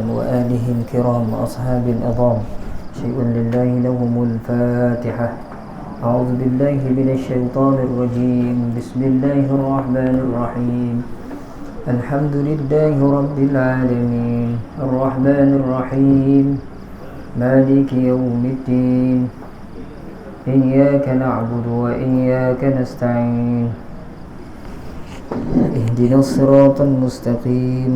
وآله الكرام أصحاب الأضام شيء لله لهم الفاتحة. أعوذ بالله من الشيطان الرجيم. بسم الله الرحمن الرحيم. الحمد لله رب العالمين الرحمن الرحيم مالك يوم الدين إياك نعبد وإياك نستعين اهدنا الصراط المستقيم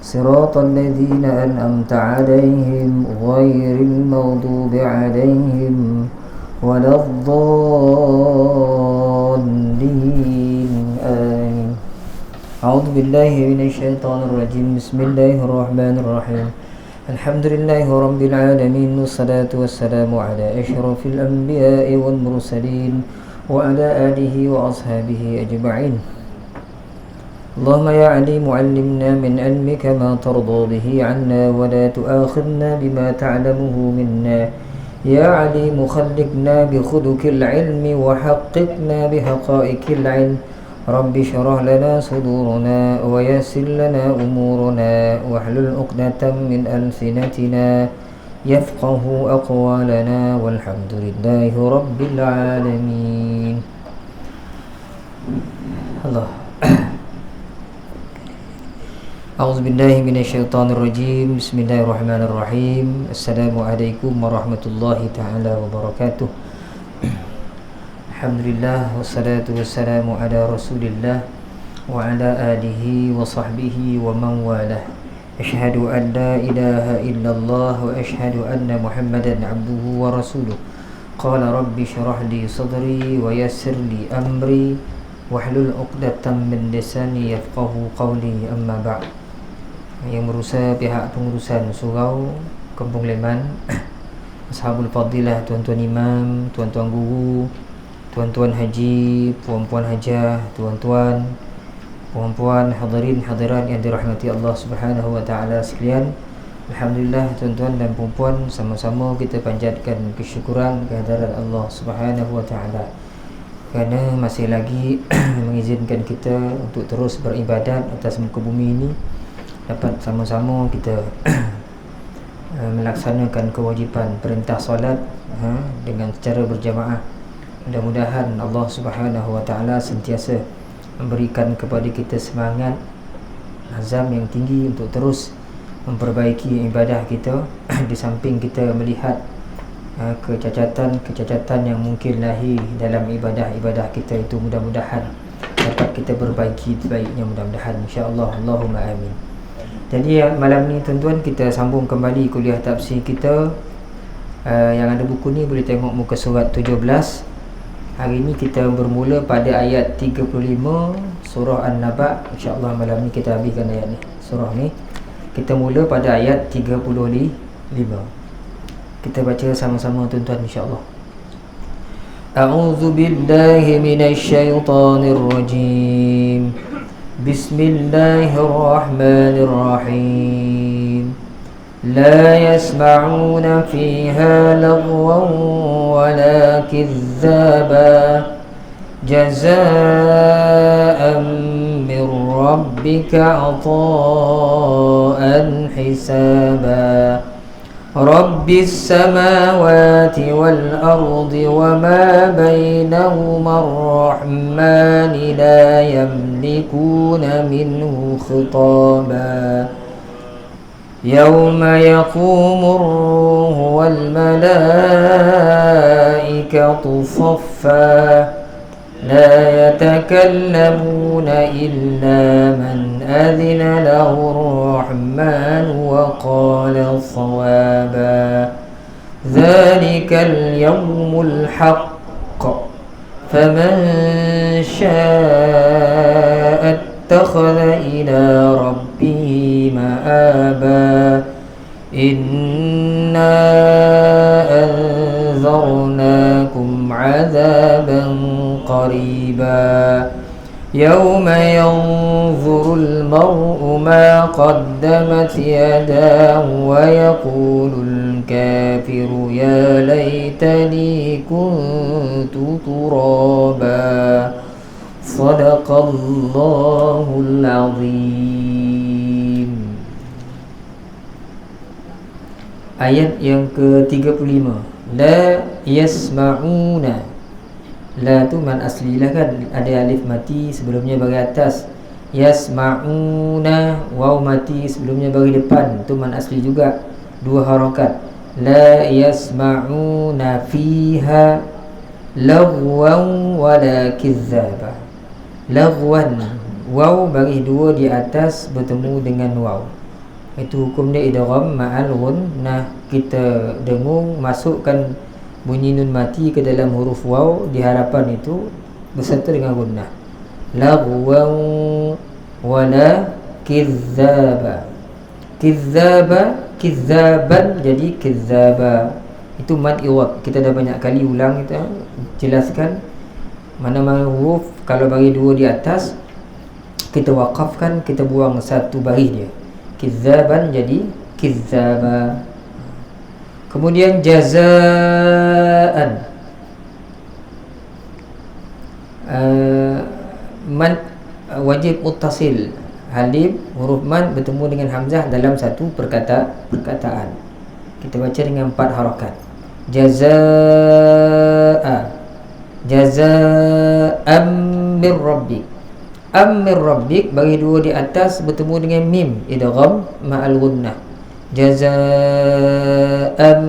صراط الذين أنعمت عليهم غير المغضوب عليهم ولا الضالين آمين. أعوذ بالله من الشيطان الرجيم. بسم الله الرحمن الرحيم. الحمد لله رب العالمين والصلاة والسلام على أشرف الأنبياء والمرسلين وعلى آله وأصحابه أجمعين. اللهم يا عليم علمنا من علمك ما ترضى به عنا ولا تؤاخذنا بما تعلمه منا. يا عليم خلقنا بخلق العلم وحققنا بحقائق العلم. رب اشرح لنا صدورنا ويسر لنا أمورنا واحلل عقدة من ألسنتنا يفقه أقوالنا والحمد لله رب العالمين. الله. أعوذ بالله من الشيطان الرجيم. بسم الله الرحمن الرحيم. السلام عليكم ورحمة الله تعالى وبركاته. Alhamdulillah wassalatu wassalamu ala Rasulillah wa ala alihi wa sahbihi wa man walah. Asyhadu an la ilaha illallah wa asyhadu anna Muhammadan abduhu wa rasuluh. Qala rabbi shrah li sadri wa yassir li amri wahlul 'uqdatam min lisani yafqahu qawli. Amma ba'd. Yang berusaha pihak pengurusan surau Kampung Leman, Ashabul Fadilah, tuan-tuan imam, tuan-tuan guru, tuan-tuan haji, puan-puan hajah, tuan-tuan, puan-puan, hadirin hadirat yang dirahmati Allah Subhanahu wa taala sekalian. Alhamdulillah tuan-tuan dan puan-puan, sama-sama kita panjatkan kesyukuran kehadirat Allah Subhanahu wa taala kerana masih lagi mengizinkan kita untuk terus beribadat atas muka bumi ini, dapat sama-sama kita melaksanakan kewajipan perintah solat dengan secara berjamaah. Mudah-mudahan Allah Subhanahu wa taala sentiasa memberikan kepada kita semangat, azam yang tinggi untuk terus memperbaiki ibadah kita di samping kita melihat kecacatan yang mungkin lahir dalam ibadah-ibadah kita itu, mudah-mudahan dapat kita perbaiki sebaiknya, mudah-mudahan insya-Allah. Allahumma amin. Jadi malam ni tuan-tuan, kita sambung kembali kuliah tafsir kita. Yang ada buku ni boleh tengok muka surat 17. Hari ni kita bermula pada ayat 35 surah An-Naba. InsyaAllah malam ni kita habiskan ayat ni, surah ni. Kita mula pada ayat 35. Kita baca sama-sama tuan-tuan insyaAllah. A'udzu billahi minasyaitonir rajim. Bismillahirrahmanirrahim. لا يسمعون فيها لغوا ولا كذابا جزاء من ربك عطاء حسابا رب السماوات والأرض وما بينهما الرحمن لا يملكون منه خطابا يوم يقوم الروح والملائكة صفا لا يتكلمون إلا من أذن له الرحمن وقال صوابا ذلك اليوم الحق فمن شاء اتخذ إلى ربه مآبا إنا أنذرناكم عذابا قريبا يوم ينظر المرء ما قدمت يداه ويقول الكافر يا ليتني كنت ترابا صدق الله العظيم. Ayat yang ke-35, la yasma'una. La tu man asli lah kan, ada alif mati sebelumnya bagi atas. Yasma'una, waw mati sebelumnya bagi depan, tu man asli juga, dua harakat. La yasma'una fiha lagwan wala kizzaba. Lagwan, waw bagi dua di atas bertemu dengan waw, itu hukum dia idgham ma'al gunnah. Kita dengung masukkan bunyi nun mati ke dalam huruf waw di harapan itu beserta dengan gunnah. Lagwan wala kizzaba. Kizzaba, kizzaban jadi kizzaba. Itu mad iwad. Kita dah banyak kali ulang, kita jelaskan mana-mana huruf kalau bagi dua di atas kita wakafkan, kita buang satu baris dia. Kizzaban jadi kizzaba. Kemudian jazaan, mad wajib muttasil, alif huruf mad bertemu dengan hamzah dalam satu perkataan. Kita baca dengan 4 harakat. Jazaa, jazaa'an min rabbik. Amir rabbik bagi dua di atas bertemu dengan mim, idgham ma'al gunnah. Jazaa'an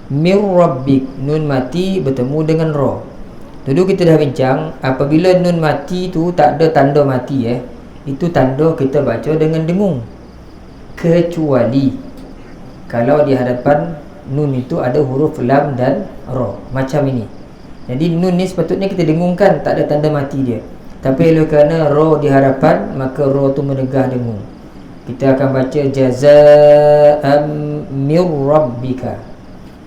min rabbik, nun mati bertemu dengan ra. Dulu kita dah bincang, apabila nun mati tu tak ada tanda mati, itu tanda kita baca dengan dengung, kecuali kalau di hadapan nun itu ada huruf lam dan ra, macam ini. Jadi nun ni sepatutnya kita dengungkan, tak ada tanda mati dia. Tapi oleh kerana ra di harapan, maka ra tu menegah dengung. Kita akan baca jazaa'an mir rabbika,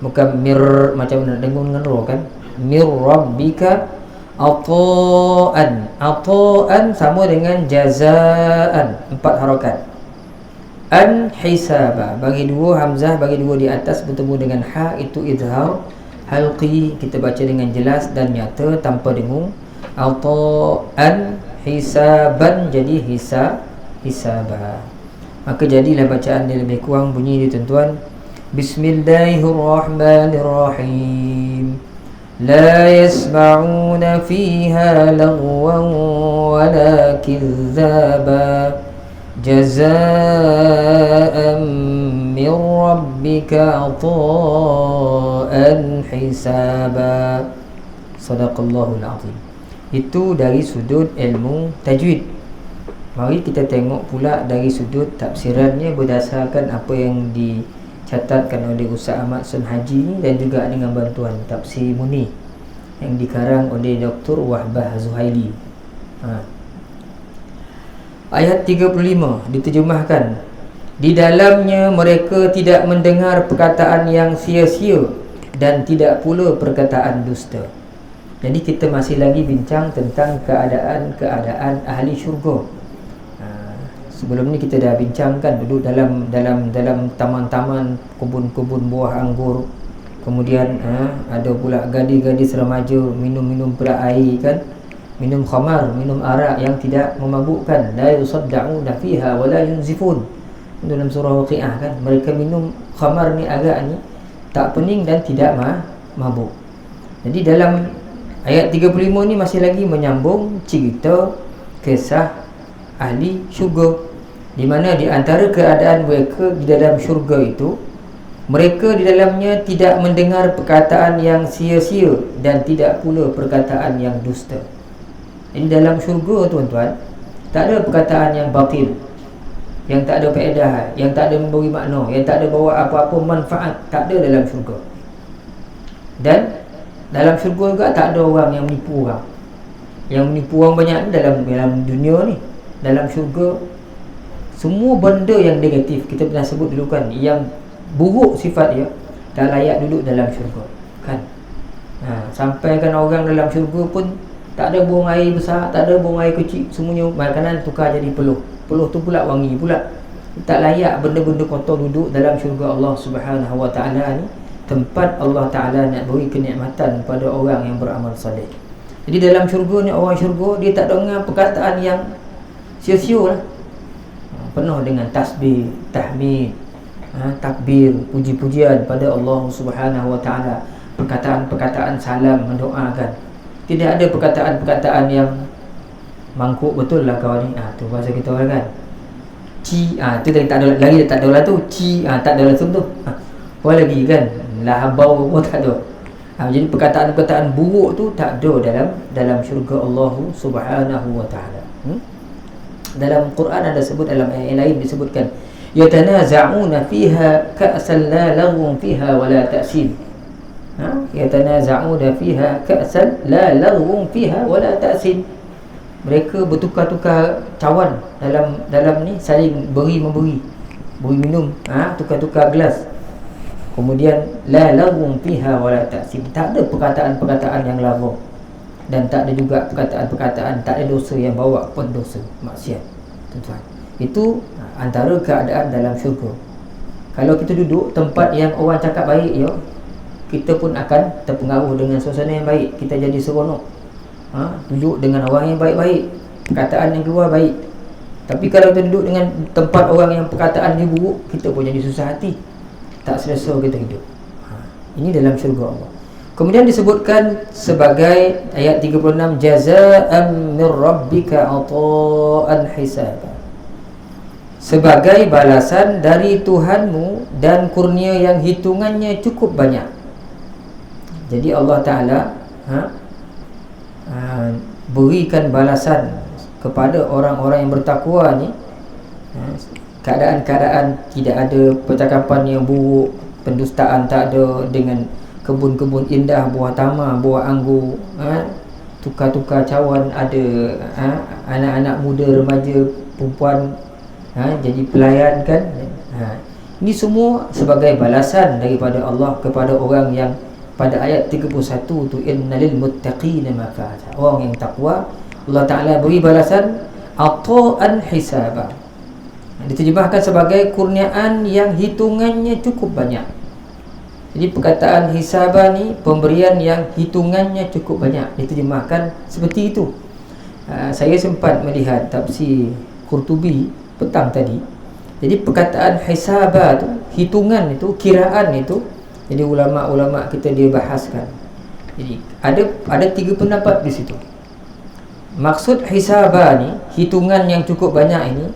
bukan mir macam nak dengung dengan ra kan. Mir rabbika ata'an. Ata'an sama dengan jazaan, 4 harakat. An hisaba bagi dua hamzah, bagi dua di atas bertemu dengan ha, itu izhar halqi, kita baca dengan jelas dan nyata tanpa dengung. Ata'an hisaban jadi hisaba. Maka jadilah bacaan dia lebih kurang bunyi dia tuan-tuan. Bismillahirrahmanirrahim. La yasma'una fiha lagwan wala kizzaba. Jazaa'an min rabbika ata'an hisaba. Sadaqallahul azim. Itu dari sudut ilmu tajwid. Mari kita tengok pula dari sudut tafsirannya berdasarkan apa yang dicatatkan oleh Ustaz Ahmad Sun Haji ni, dan juga dengan bantuan Tafsir Muni yang dikarang oleh Dr. Wahbah Zuhaili. Ayat 35 diterjemahkan, di dalamnya mereka tidak mendengar perkataan yang sia-sia dan tidak pula perkataan dusta. Jadi kita masih lagi bincang tentang keadaan ahli syurga. Sebelum ni kita dah bincangkan dulu dalam taman-taman, kebun-kebun buah anggur. Kemudian ada pula gadis-gadis remaja minum pula air kan, minum khamar, minum arak yang tidak memabukkan. La yusadda'una fiha wa la yunzifun. Dalam surah Waqiah kan, mereka minum khamar ni, arak ni tak pening dan tidak mabuk. Jadi dalam ayat 35 ni masih lagi menyambung cerita kisah ahli syurga, di mana di antara keadaan mereka di dalam syurga itu, mereka di dalamnya tidak mendengar perkataan yang sia-sia dan tidak pula perkataan yang dusta. Ini dalam syurga tuan-tuan, tak ada perkataan yang batil, yang tak ada faedah, yang tak ada memberi makna, yang tak ada bawa apa-apa manfaat, tak ada dalam syurga. Dan dalam syurga juga tak ada orang yang menipu orang. Yang menipu orang banyak ni dalam dunia ni. Dalam syurga semua benda yang negatif, kita pernah sebut dulu kan, yang buruk sifat dia, tak layak duduk dalam syurga kan. Sampai kan orang dalam syurga pun tak ada buang air besar, tak ada buang air kecil, semuanya makanan tukar jadi peluh. Peluh tu pula wangi pula. Tak layak benda-benda kotor duduk dalam syurga Allah Subhanahu Wa Taala ni, tempat Allah Taala nak beri kenikmatan pada orang yang beramal saleh. Jadi dalam syurga ni, orang syurga dia tak dengar perkataan yang sia-sia lah. Penuh dengan tasbih, tahmid, takbir, puji-pujian pada Allah Subhanahu wa taala, perkataan-perkataan salam, mendoakan. Tidak ada perkataan-perkataan yang mangkuk betul lah kau ni. Tu bahasa kita orang kan. Ci, tu tak ada lagi, tak ada lah tu. Ci, tak ada langsung tu. Apa lagi kan? Lahabau pun tak ada. Jadi perkataan-perkataan buruk tu tak ada dalam syurga Allah Subhanahu wa taala. Dalam Quran ada sebut, dalam ayat lain disebutkan yatanaza'una fiha ka'san la laghun fiha wala ta'sim. Yatanaza'una fiha ka'san la laghun fiha wala ta'sim. Mereka bertukar-tukar cawan dalam ni, saling beri minum, tukar-tukar gelas. Kemudian la laghun fiha wala ta'sim, tak ada perkataan-perkataan yang laghu, dan tak ada juga perkataan-perkataan, tak ada dosa yang bawa kepada dosa, maksiat. Tuan-tuan, itu antara keadaan dalam syurga. Kalau kita duduk tempat yang orang cakap baik, kita pun akan terpengaruh dengan suasana yang baik. Kita jadi seronok. Duduk dengan orang yang baik-baik, perkataan yang keluar baik. Tapi kalau kita duduk dengan tempat orang yang perkataan dia buruk, kita pun jadi susah hati, tak selesa kita hidup. Ini dalam syurga Allah. Kemudian disebutkan sebagai ayat 36, jazaa'an min rabbika ata'an hisaba, sebagai balasan dari Tuhanmu dan kurnia yang hitungannya cukup banyak. Jadi Allah Ta'ala berikan balasan kepada orang-orang yang bertakwa ni. Keadaan-keadaan tidak ada percakapan yang buruk, pendustaan tak ada, dengan kebun-kebun indah, buah tamar, buah anggur, tukar-tukar cawan ada, anak-anak muda, remaja, perempuan jadi pelayan kan. Ini semua sebagai balasan daripada Allah kepada orang yang pada ayat 31 tu, innalil muttaqina mafaza, orang yang takwa Allah Ta'ala beri balasan ata'an hisaba. Diterjemahkan sebagai kurniaan yang hitungannya cukup banyak. Jadi perkataan hisaba ni, pemberian yang hitungannya cukup banyak, diterjemahkan seperti itu. Saya sempat melihat tafsir Qurtubi petang tadi. Jadi perkataan hisaba tu, hitungan itu, kiraan itu, jadi ulama-ulama kita dia bahaskan. Jadi ada tiga pendapat di situ. Maksud hisaba ni, hitungan yang cukup banyak ini,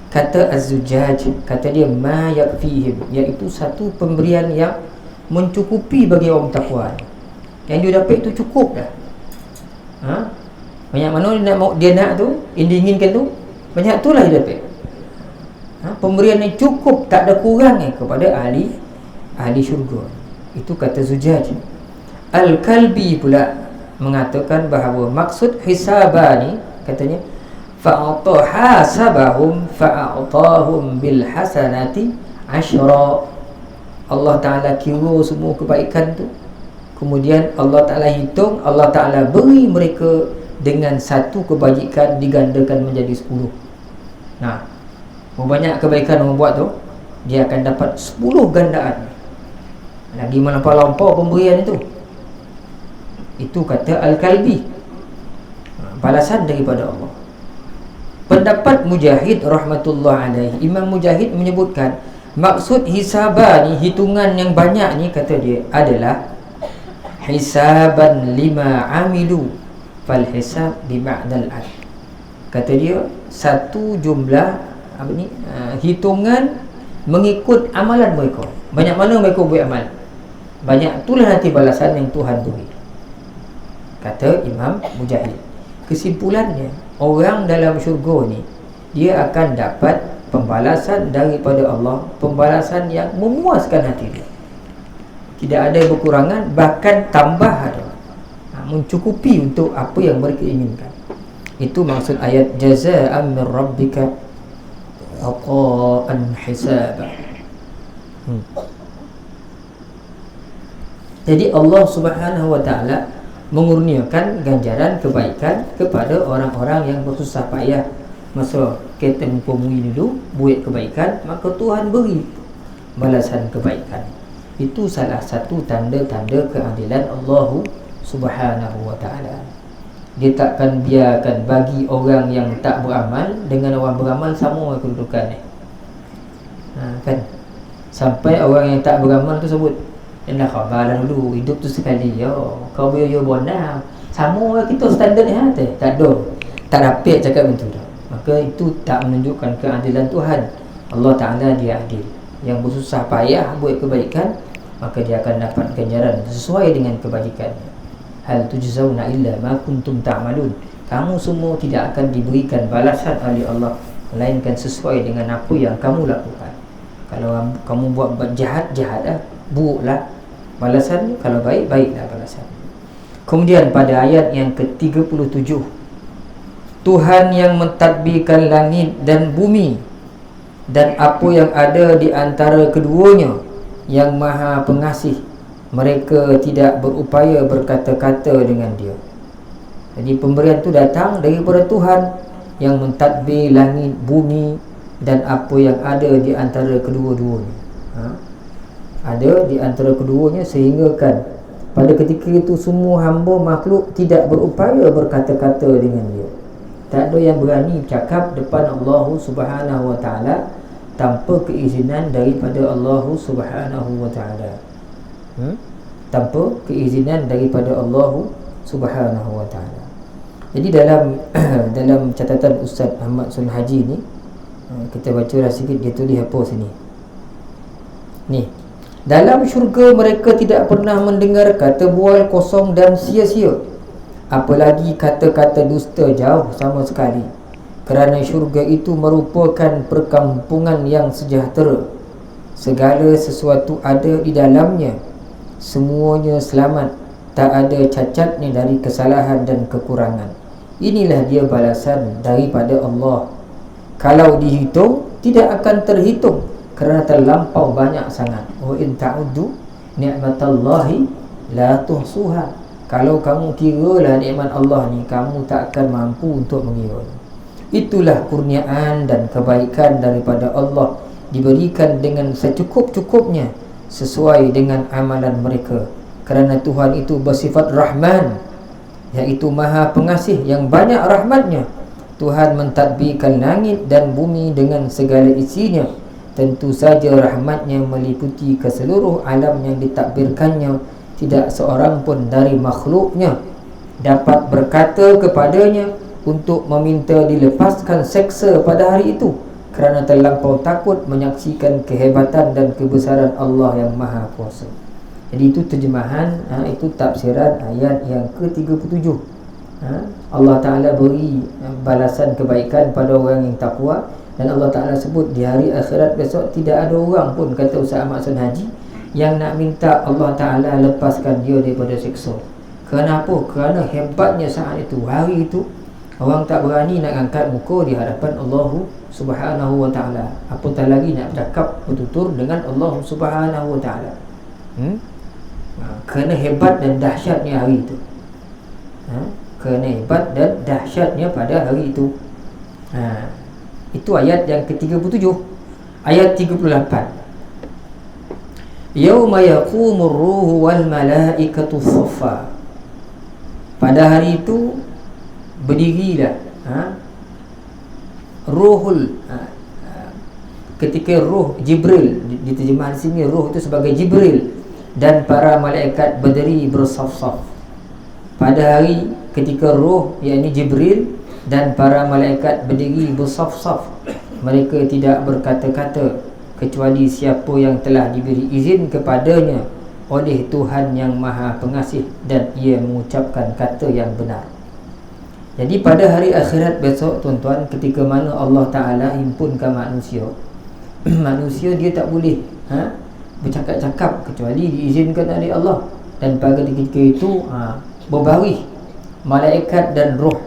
kata Az-Zujjaj, kata dia ma yakfihim, iaitu satu pemberian yang mencukupi bagi orang takwa. Yang dia dapat itu cukup dah. Banyak mana dia nak tu, yang diinginkan tu, banyak itulah dia dapat. Pemberian yang cukup, tak ada kurang kepada ahli syurga. Itu kata Zujjaj. Al-Kalbi pula mengatakan bahawa maksud hisaba ni, katanya fa'ata hasabahum fa'atahum bil hasanati asyra. Allah Ta'ala kira semua kebaikan tu, kemudian Allah Ta'ala hitung, Allah Ta'ala beri mereka dengan satu kebajikan digandakan menjadi 10. Banyak kebaikan orang buat tu, dia akan dapat 10 gandaan. Lagi melampau-lampau pemberian itu. Itu kata Al-Kalbi, balasan daripada Allah. Pendapat Mujahid rahmatullah alaihi, Imam Mujahid menyebutkan maksud hisaba ni, hitungan yang banyak ni, kata dia adalah hisaban lima amilu fal hisab bi ma'nal ad. Kata dia satu jumlah hitungan mengikut amalan mereka. Banyak mana mereka buat amal, banyak itulah nanti balasan yang Tuhan beri, kata Imam Mujahid. Kesimpulannya, orang dalam syurga ni, dia akan dapat pembalasan daripada Allah, pembalasan yang memuaskan hati dia. Tidak ada berkurangan, bahkan tambah ada, mencukupi untuk apa yang mereka inginkan. Itu maksud ayat jazaa'an min rabbika ata'an hisaba. Jadi Allah Subhanahu wa ta'ala mengurniakan ganjaran kebaikan kepada orang-orang yang bersusah payah. Masa kita mempunyai dulu buat kebaikan, maka Tuhan beri balasan kebaikan. Itu salah satu tanda-tanda keadilan Allah Subhanahu wa ta'ala. Dia takkan biarkan bagi orang yang tak beramal dengan orang beramal sama kedudukannya. Kan? Sampai orang yang tak beramal tu sebut, dah khabar dulu, hidup tu sekali. Kau biar bonang. Sama kita standard ni tak ada. Tak dapat cakap macam tu. Maka itu tak menunjukkan keadilan Tuhan. Allah Ta'ala dia adil. Yang bersusah payah buat kebaikan, maka dia akan dapat ganjaran sesuai dengan kebajikannya. Hal tujzauna illa ma kuntum ta'malun. Kamu semua tidak akan diberikan balasan oleh Allah melainkan sesuai dengan apa yang kamu lakukan. Kalau kamu buat jahat, jahatlah, buruklah balasannya. Kalau baik, baiklah balasan. Kemudian pada ayat yang ke-37, Tuhan yang mentadbirkan langit dan bumi dan apa yang ada di antara keduanya, yang maha pengasih, mereka tidak berupaya berkata-kata dengan dia. Jadi pemberian tu datang daripada Tuhan yang mentadbir langit, bumi dan apa yang ada di antara kedua-duanya. Ada di antara keduanya, sehingga kan pada ketika itu semua hamba makhluk tidak berupaya berkata-kata dengan dia. Tak ada yang berani bercakap depan Allah Subhanahu Wa Taala tanpa keizinan daripada Allah Subhanahu Wa Taala. Tanpa keizinan daripada Allah Subhanahu Wa Taala. Jadi dalam dalam catatan Ustaz Ahmad Sun Haji ni, kita bacalah sikit, dia tulis apa sini. Ni, dalam syurga mereka tidak pernah mendengar kata bual kosong dan sia-sia, apalagi kata-kata dusta, jauh sama sekali. Kerana syurga itu merupakan perkampungan yang sejahtera. Segala sesuatu ada di dalamnya, semuanya selamat, tak ada cacatnya dari kesalahan dan kekurangan. Inilah dia balasan daripada Allah. Kalau dihitung, tidak akan terhitung kerana terlampau banyak sangat. Wa in ta'uddu ni'matallahi la tuhsuha. Kalau kamu kiralah nikmat Allah ni, kamu tak akan mampu untuk mengira. Itulah kurniaan dan kebaikan daripada Allah, diberikan dengan secukup-cukupnya sesuai dengan amalan mereka. Kerana Tuhan itu bersifat Rahman, iaitu Maha Pengasih yang banyak rahmatnya. Tuhan mentadbirkan langit dan bumi dengan segala isinya. Tentu saja rahmatnya meliputi ke seluruh alam yang ditadbirkannya. Tidak seorang pun dari makhluknya dapat berkata kepadanya untuk meminta dilepaskan seksa pada hari itu, kerana terlampau takut menyaksikan kehebatan dan kebesaran Allah yang Maha Kuasa. Jadi itu terjemahan, itu tafsiran ayat yang ke-37. Allah Ta'ala beri balasan kebaikan pada orang yang takwa. Dan Allah Ta'ala sebut di hari akhirat besok tidak ada orang pun, kata Ustaz Ahmad Sun Haji, yang nak minta Allah Ta'ala lepaskan dia daripada siksa. Kenapa? Kerana hebatnya saat itu, hari itu, orang tak berani nak angkat muka di hadapan Allah Subhanahu Wa Ta'ala, apatah lagi nak bercakap bertutur dengan Allah Subhanahu Wa Ta'ala. Kerana hebat dan dahsyatnya hari itu. Kerana hebat dan dahsyatnya pada hari itu. Itu ayat yang ke-37. Ayat 38. Yauma yaqumur ruhu wal malaikatu saffa. Pada hari itu berdirilah ruhul, ketika ruh Jibril, diterjemahkan di sini ruh itu sebagai Jibril, dan para malaikat berdiri bersaf-saf. Pada hari ketika ruh, yakni Jibril, dan para malaikat berdiri bersaf-saf, mereka tidak berkata-kata kecuali siapa yang telah diberi izin kepadanya oleh Tuhan yang Maha Pengasih, dan ia mengucapkan kata yang benar. Jadi pada hari akhirat besok, tuan-tuan, ketika mana Allah Ta'ala himpunkan manusia, manusia dia tak boleh bercakap-cakap kecuali diizinkan oleh Allah. Dan pada ketika itu berbaris malaikat dan roh.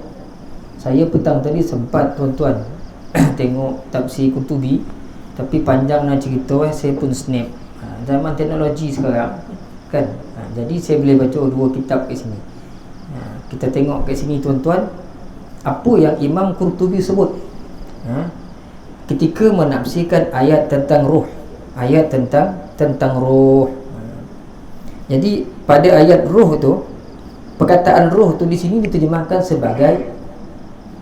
Saya petang tadi sempat, tuan-tuan, tengok tafsir Qurtubi, tapi panjang nak cerita, saya pun snap. Zaman teknologi sekarang kan, jadi saya boleh baca dua kitab kat sini. Kita tengok kat sini, tuan-tuan, apa yang Imam Qurtubi sebut ketika menafsirkan ayat tentang roh, ayat tentang roh. Jadi pada ayat roh tu, perkataan roh tu di sini diterjemahkan sebagai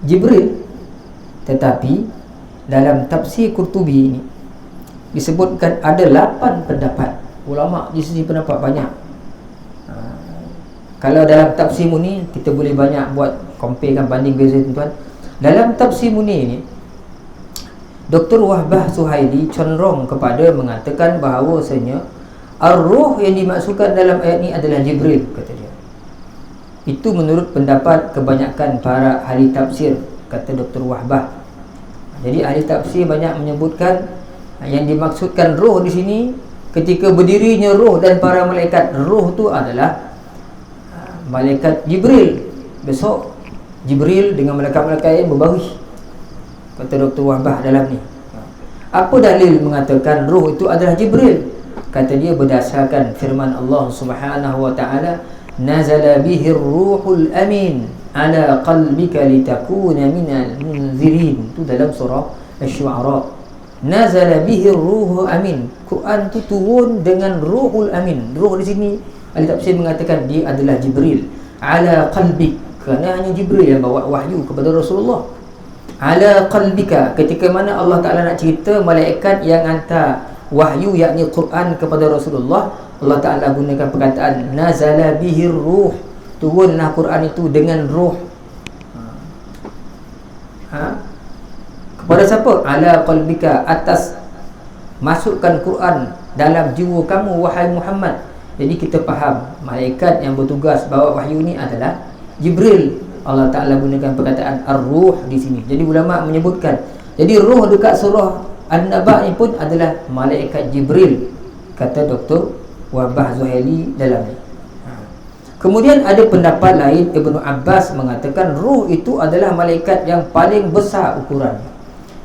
Jibril, tetapi dalam tafsir Qurtubi ini disebutkan ada 8 pendapat. Ulama di sisi pendapat banyak. Kalau dalam tafsir Muni kita boleh banyak buat comparekan, banding beza tuan-tuan. Dalam tafsir Muni ini Dr. Wahbah Suhaili cenderung kepada mengatakan bahawasanya ar-ruh yang dimaksudkan dalam ayat ini adalah Jibril, kata dia. Itu menurut pendapat kebanyakan para ahli tafsir, kata Dr. Wahbah. Jadi ahli tafsir banyak menyebutkan yang dimaksudkan ruh di sini ketika berdirinya ruh dan para malaikat. Ruh tu adalah malaikat Jibril. Besok Jibril dengan malaikat-malaikat yang berbaris, kata Dr. Wahbah dalam ni. Apa dalil mengatakan ruh itu adalah Jibril? Kata dia berdasarkan firman Allah Subhanahu wa taala, nazala bihi ruhul amin ala qalbika litakuna minal munzirin. Itu dalam surah Asy-Syu'ara. Nazala bihi ruhul amin. Quran tu turun dengan ruhul amin. Ruh di sini ahli tafsir mengatakan dia adalah Jibril. Ala qalbik, kerana hanya Jibril yang bawa wahyu kepada Rasulullah. Ala qalbika, ketika mana Allah Ta'ala nak cerita malaikat yang hantar wahyu, yakni Quran kepada Rasulullah, Allah Ta'ala gunakan perkataan nazala bihir ruh, turunlah Quran itu dengan ruh. Kepada siapa? Ala qalbika, atas masukkan Quran dalam jiwa kamu wahai Muhammad. Jadi kita faham malaikat yang bertugas bawa wahyu ni adalah Jibril. Allah Ta'ala gunakan perkataan ar-ruh di sini. Jadi ulama menyebutkan, jadi ruh dekat surah An-Naba ni pun adalah malaikat Jibril, kata Dr. Wahbah Zuhaili dalam ni. Kemudian ada pendapat lain, Ibnu Abbas mengatakan ruh itu adalah malaikat yang paling besar ukurannya.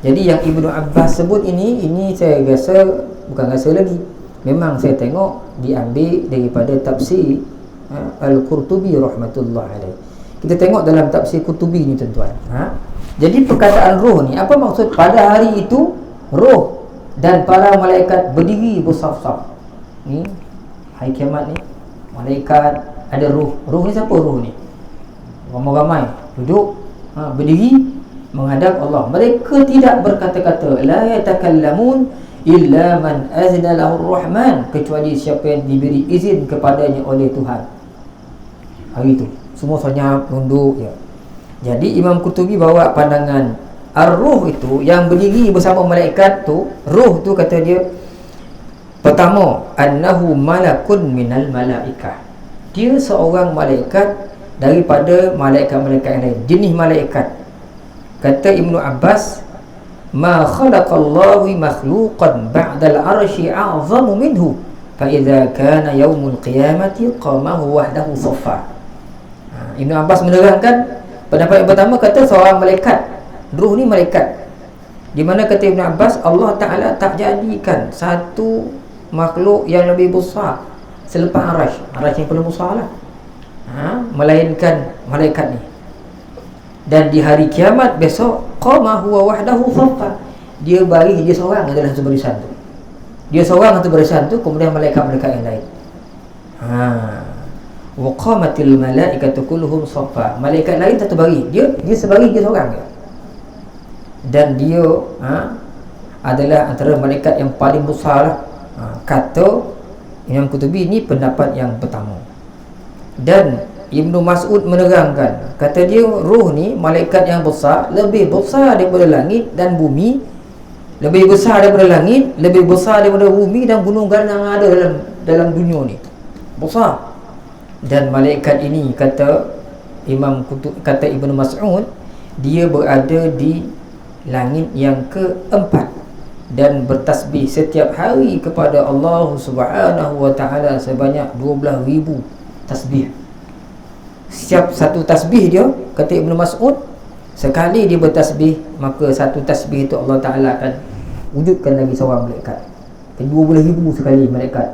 Jadi yang Ibnu Abbas sebut ini saya rasa, bukan rasa lagi, memang saya tengok diambil daripada tafsir Al-Qurtubi rahmatullah alaih. Kita tengok dalam tafsir Qurtubi ni tuan-tuan. Jadi perkataan ruh ni, apa maksud? Pada hari itu ruh dan para malaikat berdiri bersaf-saf. Ni hari kiamat ni, malaikat ada ruh. Ruh ni siapa ruh ni? Ramai-ramai duduk berdiri menghadap Allah. Mereka tidak berkata-kata, la yatakallamun illa man azna lahu ar-rahman, kecuali siapa yang diberi izin kepadanya oleh Tuhan. Hari itu semua senyap, tunduk ya. Jadi Imam Qurtubi bawa pandangan ar-ruh itu yang berdiri bersama malaikat tu. Ruh tu kata dia, pertama, annahu malakun minal malaikah, dia seorang malaikat daripada malaikat-malaikat yang lain, jenis malaikat. Kata Ibnu Abbas, ma khalaqallahu makhluqan ba'dal arsy a'zamu minhu fa idza kana yaumul qiyamati qamahu wahdahu saffa. Ibnu Abbas menerangkan pendapat yang pertama, kata seorang malaikat. Ruh ni malaikat, di mana kata Ibnu Abbas, Allah Ta'ala tak jadikan satu makhluk yang lebih besar selepas arash. Arash yang paling besar lah, melainkan malaikat ni. Dan di hari kiamat besok, qama huwa wahdahu saffa, dia baris, dia seorang adalah satu barisan tu. Dia seorang satu barisan tu, kemudian malaikat-malaikat yang lain. Wa qamatil malaikatu kulluhum saffa, malaikat lain satu baris, dia sebaris, dia seorang je. Dan dia adalah antara malaikat yang paling besar lah. Kata Imam Qurtubi, ini pendapat yang pertama. Dan Ibnu Mas'ud menerangkan, kata dia ruh ni malaikat yang besar, lebih besar daripada langit dan bumi, lebih besar daripada langit, lebih besar daripada bumi dan gunung ganang yang ada dalam dunia ni. Besar. Dan malaikat ini, kata Ibnu Mas'ud, dia berada di langit yang keempat dan bertasbih setiap hari kepada Allah Subhanahu wa taala sebanyak 12,000 tasbih. Setiap satu tasbih dia, kata Ibnu Mas'ud, sekali dia bertasbih, maka satu tasbih itu Allah Ta'ala akan wujudkan lagi seorang malaikat. 12,000 sekali malaikat.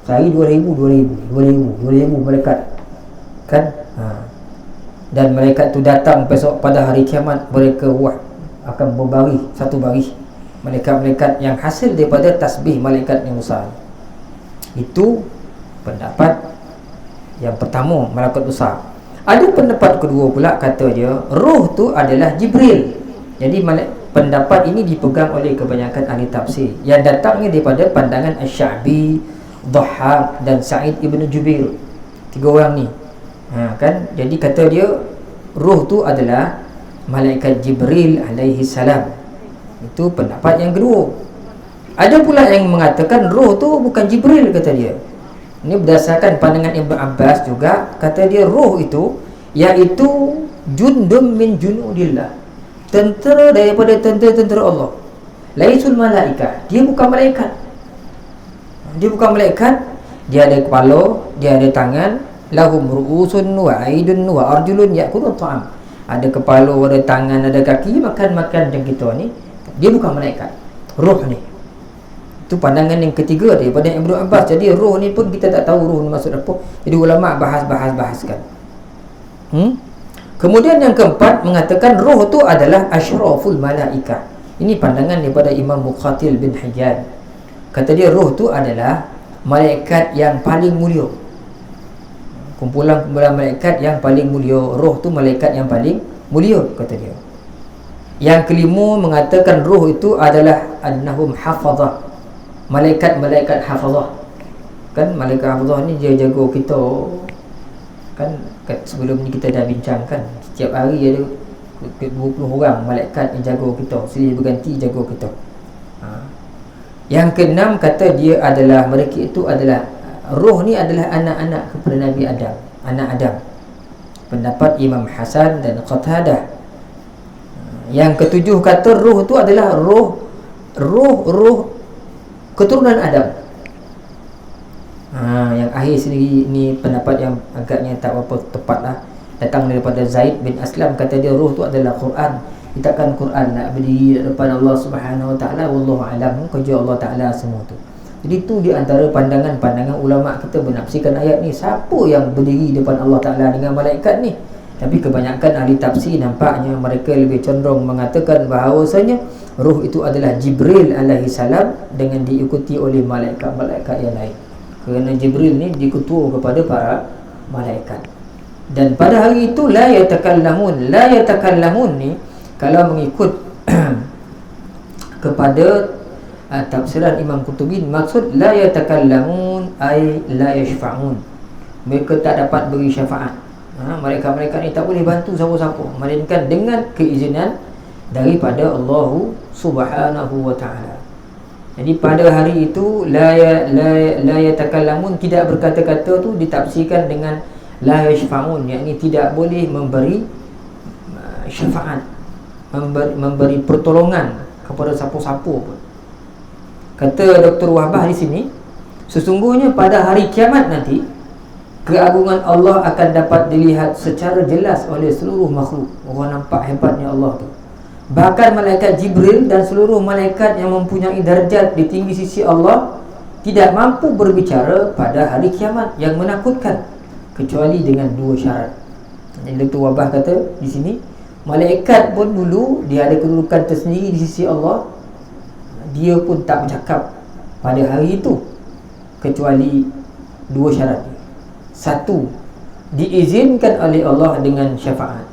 Sehari 2,000 malaikat kan. Dan malaikat tu datang besok pada hari kiamat, mereka akan berbaris satu baris, malaikat-malaikat yang hasil daripada tasbih malaikat yang besar. Itu pendapat yang pertama, malaikat besar. Ada pendapat kedua pula, kata dia ruh tu adalah Jibril. Jadi pendapat ini dipegang oleh kebanyakan ahli tafsir yang datangnya daripada pandangan Asy-Sya'bi, Dhahhak dan Sa'id ibn Jubair. 3 orang ni. Kan? Jadi kata dia roh tu adalah malaikat Jibril alaihi salam. Itu pendapat yang kedua. Ada pula yang mengatakan roh tu bukan Jibril, kata dia. Ini berdasarkan pandangan Ibn Abbas juga. Kata dia roh itu iaitu jundum min junudillah, tentera daripada tentera-tentera Allah. Laisul malaikah, dia bukan malaikat. Dia bukan malaikat. Dia ada kepala, dia ada tangan. Lahum ru'usun wa aidun wa arjulun ya'kulun ta'am. Ada kepala, ada tangan, ada kaki, makan-makan macam kita ni. Dia bukan malaikat. Roh ni. Itu pandangan yang ketiga daripada Ibn Abbas. Jadi roh ni pun kita tak tahu roh ni maksud apa. Jadi ulama' bahaskan. Kemudian yang keempat mengatakan roh tu adalah asyraful malaikah. Ini pandangan daripada Imam Muqatil bin Hayyan. Kata dia roh tu adalah malaikat yang paling mulia. Kumpulan-kumpulan malaikat yang paling mulia. Roh tu malaikat yang paling mulia, kata dia. Yang kelima mengatakan roh itu adalah annahum hafazah, malaikat-malaikat hafazah. Kan malaikat hafazah ni dia jaga kita. Kan sebelum ni kita dah bincangkan, setiap hari ada 20 orang malaikat yang jaga kita, silih berganti jaga kita. Yang keenam kata dia adalah, mereka itu adalah, roh ni adalah anak-anak kepada Nabi Adam, anak Adam. Pendapat Imam Hasan dan Qatadah. Yang ketujuh kata roh tu adalah roh keturunan Adam. Yang akhir sendiri ni pendapat yang agaknya tak berapa tepat lah. Datang daripada Zaid bin Aslam, kata dia roh tu adalah Quran. Dikatakan Quran nak berdiri depan Allah Subhanahu Wa Taala, wallahu alam, kerja Allah Taala semua tu. Jadi tu di antara pandangan-pandangan ulama kita menafsirkan ayat ni. Siapa yang berdiri depan Allah Taala dengan malaikat ni? Tapi kebanyakan ahli tafsir nampaknya mereka lebih cenderung mengatakan bahawasanya roh itu adalah Jibril alaihi salam dengan diikuti oleh malaikat-malaikat yang lain. Kerana Jibril ni diketua kepada para malaikat. Dan pada hari itu la yatakallamun ni kalau mengikut kepada tafsiran Imam Qutubi, maksud la yatakallamun ay la yashfa'un. Mereka tak dapat beri syafaat. Mereka ni tak boleh bantu siapa-siapa melainkan dengan keizinan daripada Allah Subhanahu Wa Taala. Jadi pada hari itu la yatakallamun, tidak berkata-kata tu ditafsirkan dengan la yashfa'un, yakni tidak boleh memberi syafaat, memberi pertolongan kepada siapa-siapa pun. Kata Dr. Wahbah di sini, sesungguhnya pada hari kiamat nanti keagungan Allah akan dapat dilihat secara jelas oleh seluruh makhluk. Orang nampak hebatnya Allah tu. Bahkan malaikat Jibril dan seluruh malaikat yang mempunyai darjat di tinggi sisi Allah tidak mampu berbicara pada hari kiamat yang menakutkan kecuali dengan 2 syarat. Jadi Dr. Wahbah kata di sini, malaikat pun dulu dia ada kedudukan tersendiri di sisi Allah. Dia pun tak bercakap pada hari itu kecuali 2 syarat. 1, diizinkan oleh Allah dengan syafaat.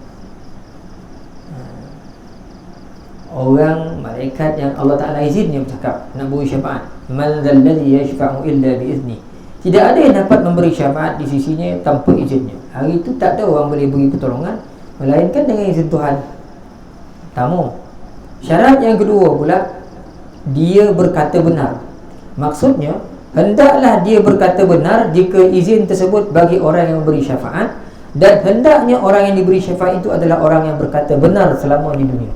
Orang malaikat yang Allah Ta'ala izinnya bercakap, nak beri syafaat. Man dzal ladzi yashfa'u illa biizni. Tidak ada yang dapat memberi syafaat di sisinya tanpa izinnya. Hari itu tak ada orang boleh beri pertolongan melainkan dengan izin Tuhan. Pertama. Syarat yang kedua pula, dia berkata benar. Maksudnya hendaklah dia berkata benar jika izin tersebut bagi orang yang memberi syafaat, dan hendaknya orang yang diberi syafaat itu adalah orang yang berkata benar selama di dunia.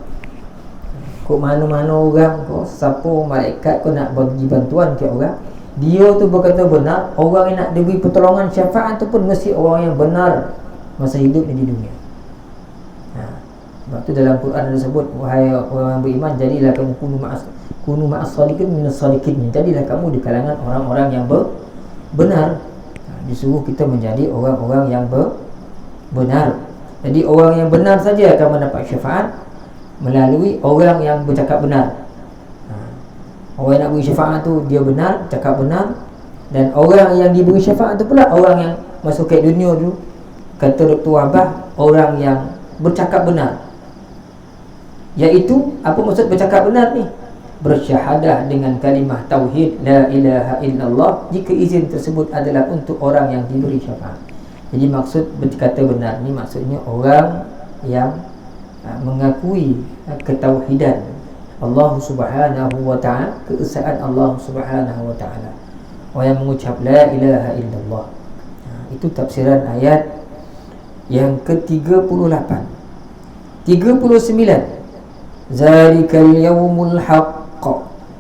Kok mana-mana orang, kok siapa malaikat kau nak bagi bantuan ke orang, dia tu berkata benar, orang yang nak diberi pertolongan syafaat tu pun mesti orang yang benar masa hidupnya di dunia. Sebab tu dalam Quran ada sebut, wahai orang yang beriman, jadilah kamu kunu ma'as sadiqin minas sadiqin. Jadilah kamu di kalangan orang-orang yang benar. Disuruh kita menjadi orang-orang yang benar. Jadi orang yang benar saja akan mendapat syafaat melalui orang yang bercakap benar. Orang yang nak beri syafaat tu dia benar, cakap benar. Dan orang yang diberi syafaat tu pula orang yang masuk ke dunia tu, kata Dr. Wahbah, orang yang bercakap benar. Iaitu, apa maksud bercakap benar ni? Bersyahadah dengan kalimah tauhid la ilaha illallah, jika izin tersebut adalah untuk orang yang diberi syafaat. Jadi maksud berkata benar ni maksudnya orang yang mengakui ketauhidan Allah Subhanahu wa ta'ala, keesaan Allah Subhanahu wa ta'ala, orang yang mengucap la ilaha illallah. Itu tafsiran ayat yang ke-38. 39, zalikal yawmul haqq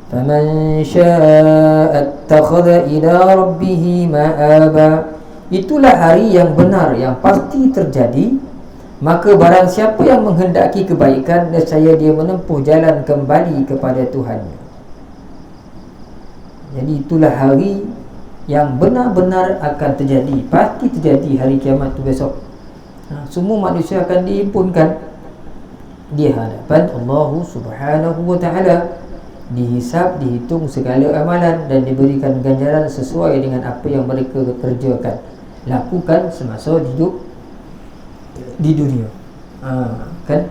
faman syaa'a attakhadha ila rabbih ma'aba. Itulah hari yang benar, yang pasti terjadi, maka barang siapa yang menghendaki kebaikan, nescaya dia menempuh jalan kembali kepada Tuhannya. Jadi itulah hari yang benar-benar akan terjadi, pasti terjadi hari kiamat tu besok. Semua manusia akan dihimpunkan di hadapan Allah Subhanahu wa ta'ala, dihisab, dihitung segala amalan dan diberikan ganjaran sesuai dengan apa yang mereka kerjakan, lakukan semasa hidup di dunia. Kan?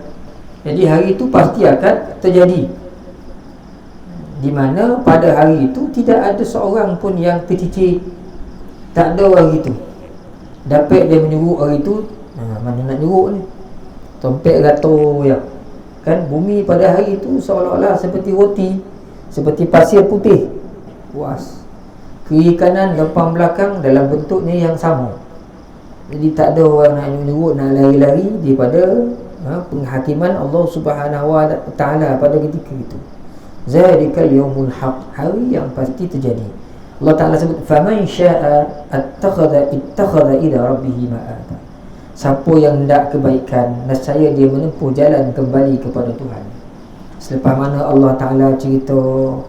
Jadi hari itu pasti akan terjadi, di mana pada hari itu tidak ada seorang pun yang tercicir. Tak ada orang itu dapat dia menyuruh hari itu, mana nak nyuruh ni, tompek gato ya. Kan bumi pada hari itu seolah-olah seperti roti, seperti pasir putih, puas, kiri kanan depan belakang dalam bentuknya yang sama. Jadi tak ada orang nak nyuruh, nak lari-lari daripada penghakiman Allah Subhanahu wa ta'ala pada ketika itu. Zalikal yawmul haq, hari yang pasti terjadi. Allah Ta'ala sebut faman syaa'a ittakhadha ila rabbih ma'aba. Siapa yang hendak kebaikan, nescaya dia menempuh jalan kembali kepada Tuhan. Selepas mana Allah Ta'ala cerita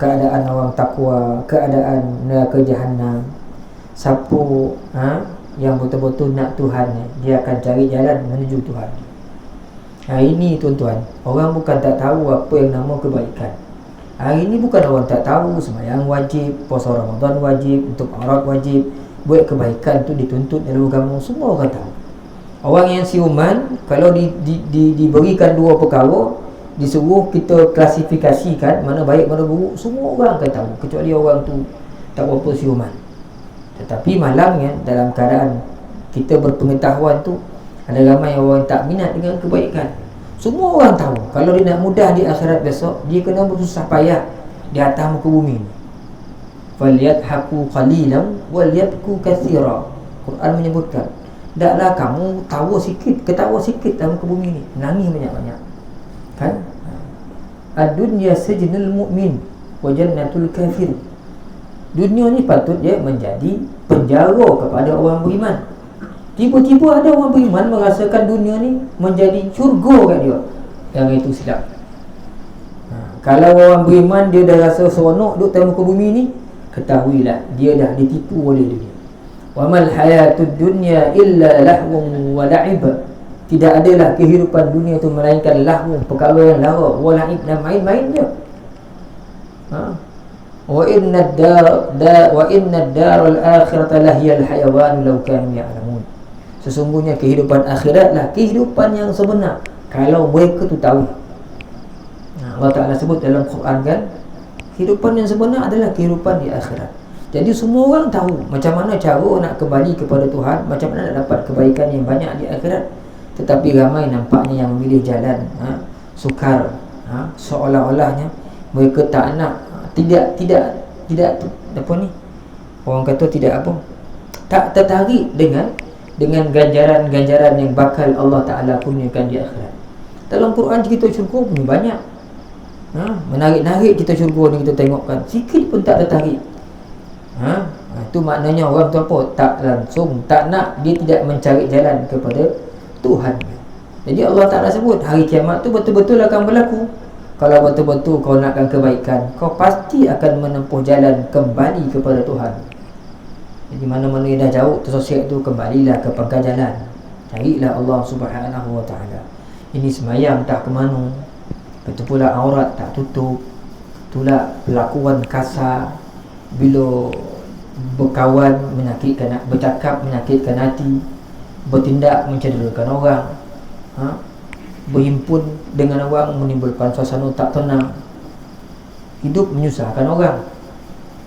keadaan orang takwa, keadaan neraka Jahannam, siapa yang betul-betul nak Tuhan, dia akan cari jalan menuju Tuhan. Hari ini tuan-tuan, orang bukan tak tahu apa yang nama kebaikan. Hari ini bukan orang tak tahu sembahyang wajib, puasa Ramadan wajib, untuk aurat wajib, buat kebaikan tu dituntut dalam agama. Semua orang tahu. Orang yang siuman, kalau diberikan dua perkara, disuruh kita klasifikasikan mana baik mana buruk, semua orang akan tahu, kecuali orang tu tak berapa siuman. Tetapi malangnya dalam keadaan kita berpengetahuan tu, ada ramai orang tak minat dengan kebaikan. Semua orang tahu kalau dia nak mudah di akhirat besok, dia kena bersusah payah di atas muka bumi ni. Falyadhaku qalilan walyabku katsira. Quran menyebutkan, hendaklah kamu ketawa sikit dalam muka bumi ni, nangis banyak-banyak. Kan? Ad-dunya sijnul mu'min wa jannatul kafir. Dunia ni patut dia menjadi penjara kepada orang beriman. Tiba-tiba ada orang beriman merasakan dunia ni menjadi syurga kat dia. Yang itu silap. Kalau orang beriman dia dah rasa seronok duduk dalam muka bumi ni, ketahuilah dia dah ditipu oleh dunia. Wa mal hayatud dunya illa lahwun wa la'ib. Tidak adalah kehidupan dunia tu melainkan lahwu, perkara yang lara, wa la'ib, dan main-main je. Wa inna ad-daral akhirata lahiyal hayawan law kanu ya'lamun. Sesungguhnya kehidupan akhiratlah kehidupan yang sebenar, kalau mereka tu tahu. Allah Ta'ala sebut dalam Quran kan, kehidupan yang sebenar adalah kehidupan di akhirat. Jadi semua orang tahu macam mana cara nak kembali kepada Tuhan, macam mana nak dapat kebaikan yang banyak di akhirat. Tetapi ramai nampaknya yang memilih jalan sukar, seolah-olahnya mereka tak nak, tidak apa ni, orang kata tidak apa, tak tertarik dengan ganjaran-ganjaran yang bakal Allah Ta'ala kurniakan di akhirat. Dalam Quran cerita syurga punya banyak, menarik-narik kita syurga ni, kita tengokkan sikit pun tak tertarik. Itu maknanya orang tu apa, tak langsung, tak nak, dia tidak mencari jalan kepada Tuhan. Jadi Allah Ta'ala sebut hari kiamat tu betul-betul akan berlaku. Kalau betul-betul kau nakkan kebaikan, kau pasti akan menempuh jalan kembali kepada Tuhan. Jadi mana-mana yang dah jauh tersosial tu, kembalilah ke pangkal jalan, carilah Allah Subhanahu wa ta'ala. Ini semayang tak ke mana, betul pula aurat tak tutup, itulah perlakuan kasar, bila berkawan menyakitkan, bercakap menyakitkan hati, bertindak mencederakan orang. berhimpun dengan orang menimbulkan suasana tak tenang. Hidup menyusahkan orang.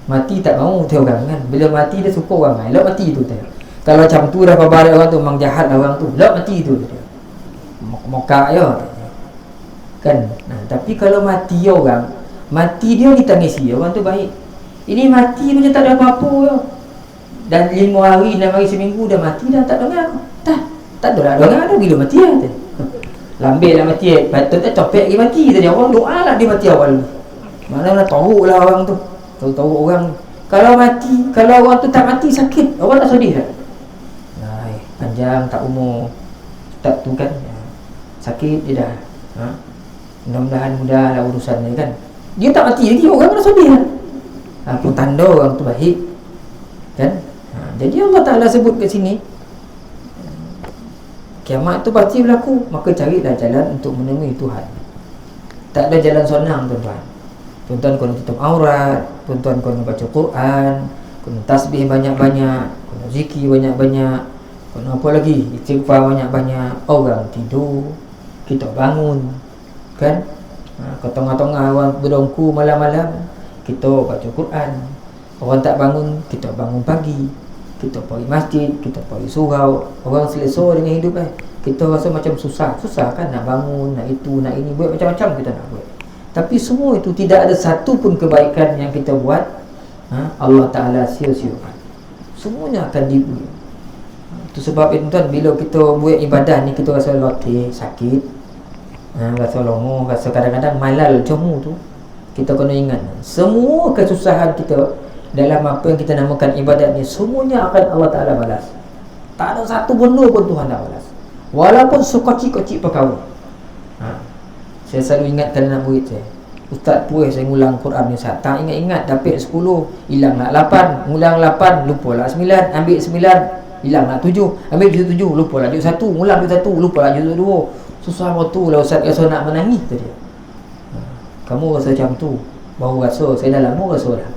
Mati tak mahu tu orang kan. Bila mati dia suka orang, elok mati tu dia. Kalau macam tu dah babarat orang tu, memang jahat lah orang tu, elok mati tu dia. Mokak je kan. Tapi kalau mati orang, mati dia ditangisi, orang tu baik. Ini mati macam tak ada apa-apa je. Dan 5 hari, 6 hari, seminggu dah mati dah, tak dengar. Tak ada nak dengar dah bila mati lah tu. Lambil lah mati, patutnya copek lagi mati tadi. Orang doa lah dia mati awal. Mana tahu lah orang tu. Tahu orang. Kalau mati, kalau orang tu tak mati sakit, orang tak sedih tak? Panjang tak umur. Tak tu kan. Sakit dia dah. Mudah-mudahan mudah lah urusan ni kan. Dia tak mati lagi, orang tak sedih lah. Apa tanda orang tu baik kan. Jadi Allah Ta'ala sebut kat sini, kiamat tu pasti berlaku, maka carilah jalan untuk menemui Tuhan. Tak ada jalan senang tuan-tuan. Tuan-tuan kena tutup aurat, tuan-tuan kena baca Quran, kena tasbih banyak-banyak, kena zikir banyak-banyak, kena apa lagi, istighfar banyak-banyak. Orang tidur, kita bangun kan. Ke tengah-tengah orang berdongku malam-malam, kita baca Quran. Orang tak bangun, kita bangun pagi, kita pergi masjid, kita pergi surau. Orang selesa dengan hidup kita rasa macam susah kan, nak bangun, nak itu, nak ini, buat macam-macam kita nak buat. Tapi semua itu tidak ada satu pun kebaikan yang kita buat Allah Ta'ala sia-siakan. Semuanya akan diberi. Itu sebab itu tuan, bila kita buat ibadah ni, kita rasa letih, sakit, rasa longoh, rasa kadang-kadang malal jemu tu, kita kena ingat semua kesusahan kita dalam apa yang kita namakan ibadat ni, semuanya akan Allah Ta'ala balas. Tak ada satu benda pun Tuhan tak balas, walaupun sekocik-kocik perkara. Saya selalu ingatkan anak murid saya, Ustaz puas saya ngulang Quran ni Ustaz, tak ingat-ingat dapat 10, hilang nak 8, ngulang 8, lupa lah 9, ambil 9, hilang nak 7, ambil 7, lupa lah juz 1, ngulang juz 1, lupa lah juz 2. Susah waktu lah Ustaz, rasa nak menangis tadi. Kamu rasa macam tu, baru rasa, saya dah lama rasa dah.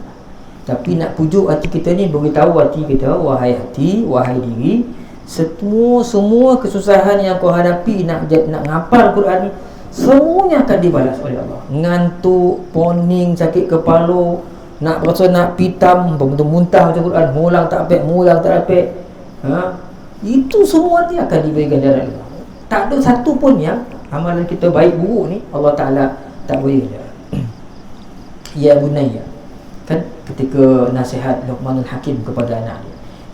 Tapi nak pujuk hati kita ni, beritahu hati kita, wahai hati, wahai diri, semua kesusahan yang kau hadapi nak ngapal Quran ni, semuanya akan dibalas oleh Allah. Ngantuk, poning, sakit kepala, nak rasa nak pitam, muntah macam Quran, mulang tak dapat, itu semua ni akan diberikan jalan Allah. Tak ada satu pun yang amalan kita baik buruk ni Allah Ta'ala tak boleh. Ya bunayya, kan ketika nasihat Luqmanul Hakim kepada anak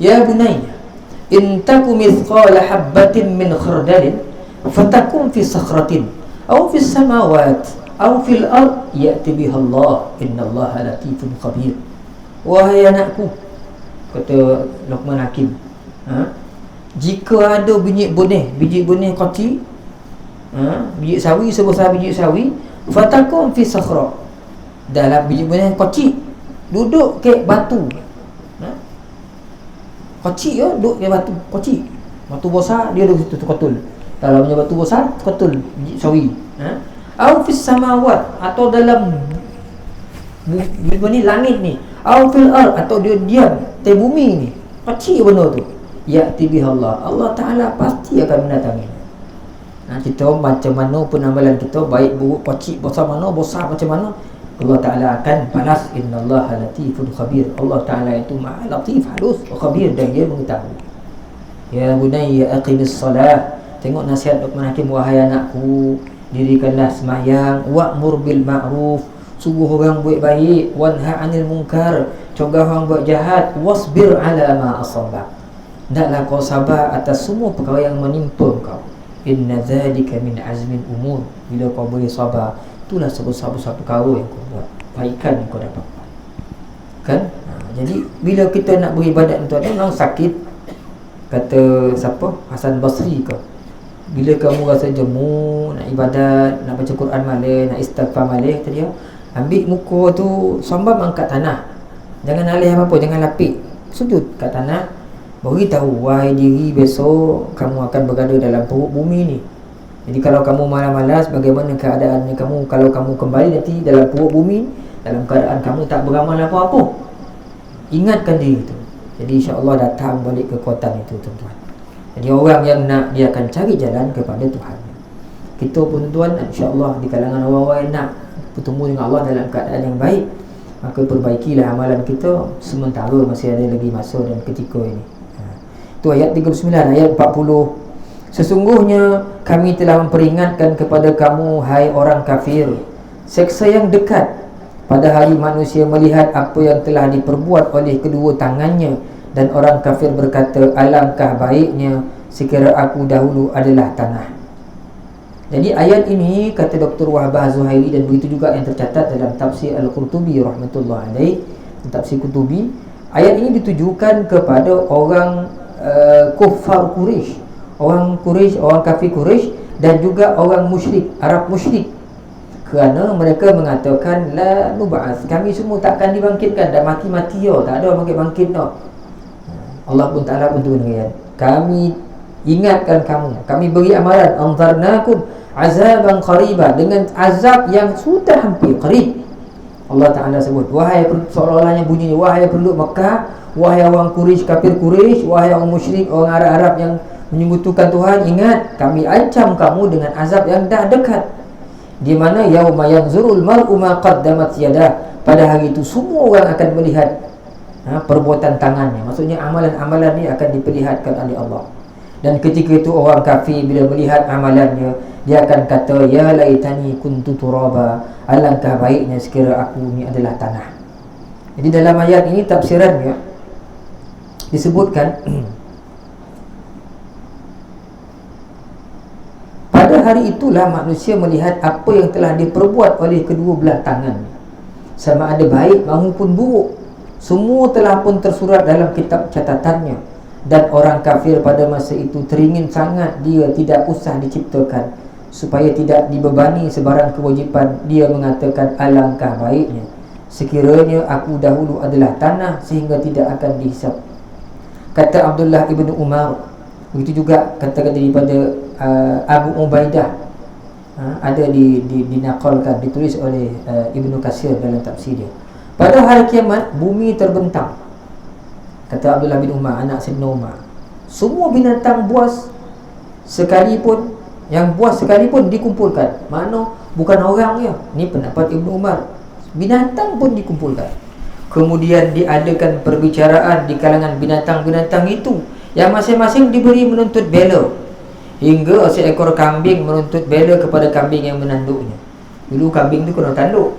dia, ya bunayya, in taku mithqala habbatin min khardalin fatakum fi sakhratin aw fi samawat aw fil ard ya'ti biha Allah innallaha latifun khabir. Wahai anakku, kata Luqman Hakim, jika ada biji benih kecil, biji sawi sebesar biji sawi, fatakum fi sakhra, dalam biji benih kecil, duduk ke batu, kecil ya, duduk ke batu besar, dia duduk situ kotul. Kalau punya batu besar, kotul biji sawi. Au fis samawat, atau dalam biji langit ni, au fil ard, atau dia diam di bumi ni, kecil benda tu, ya'ti biha Allah, Allah Ta'ala pasti akan mendatangi. Kita macam mana pun amalan kita, baik buruk, kecil besar macam mana, Allah Ta'ala akan balas. Innallaha latifun khabir. Allah Ta'ala itu maha latif, halus, khabir, dan dia mengetahui. Ya bunayya aqimis salah, tengok nasihat Luqman Hakim, wahai anakku, dirikanlah sembahyang, wa'mur bil ma'ruf, suruh orang buat baik, wanha 'anil munkar, cegah orang buat jahat, wasbir 'ala ma asabak, hendaklah kau sabar atas semua perkara yang menimpa kau. Inna dzalika min azmin umur, bila kau boleh sabar, itulah sebesar-besar perkara yang kau buat, kebaikan yang kau dapat kan. Jadi bila kita nak beribadat untuk ada memang sakit. Kata siapa, Hasan Basri ke, bila kamu rasa jemu, nak ibadat, nak baca Quran malah, nak istighfar malah, tadi ambil muka tu sambam angkat tanah, jangan alih apa-apa, jangan lapik, sujud kat tanah, beritahu, wahai diri, besok kamu akan berada dalam perut bumi ni. Jadi kalau kamu malas-malas, bagaimana keadaannya kamu kalau kamu kembali nanti dalam perut bumi, dalam keadaan kamu tak beramal apa-apa? Ingatkan diri itu. Jadi insya-Allah datang balik kekuatan itu tuan-tuan. Jadi orang yang nak, dia akan cari jalan kepada Tuhan. Kita pun tuan, insya-Allah di kalangan orang-orang yang nak bertemu dengan Allah dalam keadaan yang baik, maka perbaikilah amalan kita sementara masih ada lagi masa dan ketika ini. Itu ayat 39. Ayat 40, sesungguhnya kami telah memperingatkan kepada kamu, hai orang kafir, seksa yang dekat pada hari manusia melihat apa yang telah diperbuat oleh kedua tangannya. Dan orang kafir berkata, alangkah baiknya sekira aku dahulu adalah tanah. Jadi ayat ini, kata Dr. Wahbah Zuhairi, dan begitu juga yang tercatat dalam tafsir Al-Qurtubi rahmatullah alaih, tafsir Qurtubi, ayat ini ditujukan kepada orang kuffar Quraisy, orang Quraisy, orang kafir Quraisy, dan juga orang musyrik, Arab musyrik. Kerana mereka mengatakan, la nub'ats, kami semua takkan dibangkitkan, dah mati-mati tak ada bangkit-bangkit dah. Allah pun Ta'ala pun turun ayat, kami ingatkan kamu, kami beri amaran, anzarnakum azaban qariba, dengan azab yang sudah hampir, qarib. Allah Ta'ala sebut, wahai, seolah-olahnya bunyinya, wahai penduduk Mekah, wahai orang Quraisy, kafir Quraisy, wahai orang musyrik, orang Arab-Arab yang menyekutukan Tuhan, ingat, kami ancam kamu dengan azab yang dah dekat, di mana yauma yanzurul mar'u ma qaddamat yadah, pada hari itu semua orang akan melihat perbuatan tangannya, maksudnya amalan-amalan ni akan diperlihatkan oleh Allah. Dan ketika itu orang kafir bila melihat amalannya, dia akan kata, ya laitani kuntu turaba, alangkah baiknya sekira aku ni adalah tanah. Jadi dalam ayat ini tafsirannya disebutkan pada hari itulah manusia melihat apa yang telah diperbuat oleh kedua belah tangan, sama ada baik maupun buruk, semua telah pun tersurat dalam kitab catatannya. Dan orang kafir pada masa itu teringin sangat dia tidak usah diciptakan, supaya tidak dibebani sebarang kewajipan. Dia mengatakan, alangkah baiknya sekiranya aku dahulu adalah tanah, sehingga tidak akan dihisap. Kata Abdullah ibn Umar, begitu juga kata-kata daripada Abu Ubaidah, ada dinakalkan, ditulis oleh Ibnu Katsir dalam tafsir dia. Pada hari kiamat bumi terbentang, kata Abdullah bin Umar, anak Sayyidina Umar, semua binatang buas sekalipun, yang buas sekalipun dikumpulkan. Mana bukan orang ya, ni pendapat Ibnu Umar, binatang pun dikumpulkan. Kemudian diadakan perbicaraan di kalangan binatang-binatang itu, yang masing-masing diberi menuntut bela, hingga seekor kambing menuntut bela kepada kambing yang menanduknya. Dulu kambing tu kena tanduk.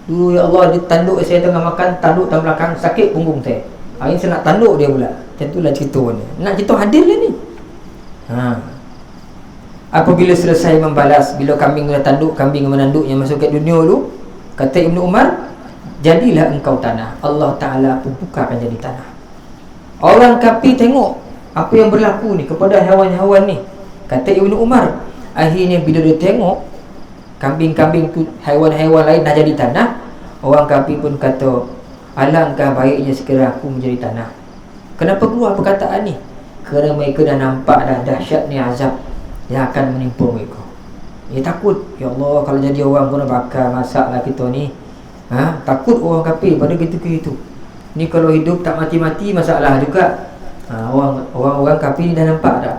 Dulu, ya Allah, dia tanduk, saya tengah makan, tanduk dalam belakang, sakit punggung saya. Hari ni saya nak tanduk dia pula. Macam itulah cerita ni. Nak cerita hadis lah ni. Apabila selesai membalas, bila kambing dah tanduk, kambing menanduk yang masuk ke dunia tu, kata Ibnu Umar, jadilah engkau tanah. Allah Ta'ala pun bukakan jadi tanah. Orang kafir tengok apa yang berlaku ni kepada haiwan-haiwan ni. Kata Ibnu Umar, akhirnya bila dia tengok kambing-kambing tu, haiwan-haiwan lain dah jadi tanah, orang kafir pun kata, alangkah baiknya sekira aku menjadi tanah. Kenapa keluar perkataan ni? Kerana mereka dah nampak dah dahsyatnya azab yang akan menimpa mereka. Dia takut, ya Allah, kalau jadi orang guna bakar masaklah kita ni. Takut orang kafir pada ketika itu. Ni kalau hidup tak mati-mati masalah juga. Orang kafir ni dah nampak dah.